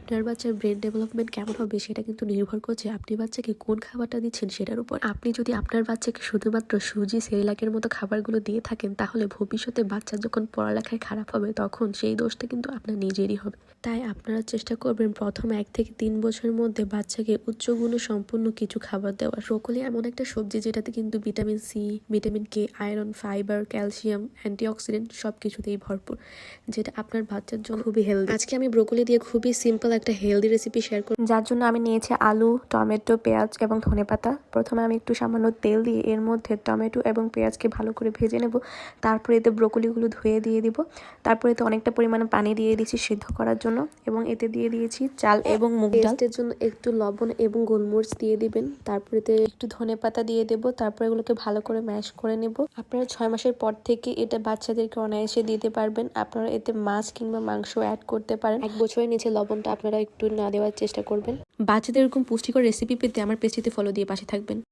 আপনার বাচ্চার brain development কেমন হবে সেটা কিন্তু নির্ভর করছে আপনি বাচ্চাকে কোন খাবারটা দিচ্ছেন সেটার উপর। আপনি যদি আপনার বাচ্চাকে শুধুমাত্র সুজি, সেরেলাকের মতো খাবারগুলো দিয়ে থাকেন, তাহলে ভবিষ্যতে বাচ্চা যখন পড়ালেখায় খারাপ হবে তখন সেই দোষটা কিন্তু আপনার নিজেরই হবে। তাই আপনারা চেষ্টা করবেন প্রথম 1 থেকে 3 বছরের মধ্যে বাচ্চাকে উচ্চ গুণসম্পন্ন কিছু খাবার দেওয়া। ব্রোকলি এমন একটা সবজি যেটাতে কিন্তু vitamin C, vitamin K, iron, fibre, calcium, antioxidant সবকিছুতেই ভরপুর, যেটা আপনার বাচ্চার জন্য খুবই হেলদি। আজকে আমি ব্রোকলি দিয়ে খুবই সিম্পল একটা হেলদি রেসিপি শেয়ার করব, যার জন্য আমি নিয়েছি আলু, টমেটো, পেঁয়াজ এবং ধনেপাতা। প্রথমে আমি একটু সামান্য তেল দিয়ে এর মধ্যে টমেটো এবং পেঁয়াজকে ভালো করে ভেজে নেব। তারপরে এতে ব্রোকলিগুলো ধুয়ে দিয়ে দিব। তারপরে এতে অনেকটা পরিমাণে পানি দিয়ে দিয়েছি সিদ্ধ করার জন্য, এবং এতে দিয়ে দিয়েছি চাল এবং মুগ ডাল। টেস্টের জন্য একটু লবণ এবং গোলমরিচ দিয়ে দিবেন। তারপরে এতে একটু ধনেপাতা দিয়ে দেব। তারপরে এগুলোকে ভালো করে ম্যাশ করে নেব। আপনারা 6 মাসের পর থেকে এটা বাচ্চাদেরকে অনায়াসে দিতে পারবেন। আপনারা এতে মাছ কিংবা মাংস অ্যাড করতে পারেন। 1 বছরের নিচে লবণটা আপনারা একটু না দেওয়ার চেষ্টা করবেন। বাচ্চাদের এরকম পুষ্টিকর রেসিপি পেতে আমার পেজটিতে ফলো দিয়ে পাশে থাকবেন।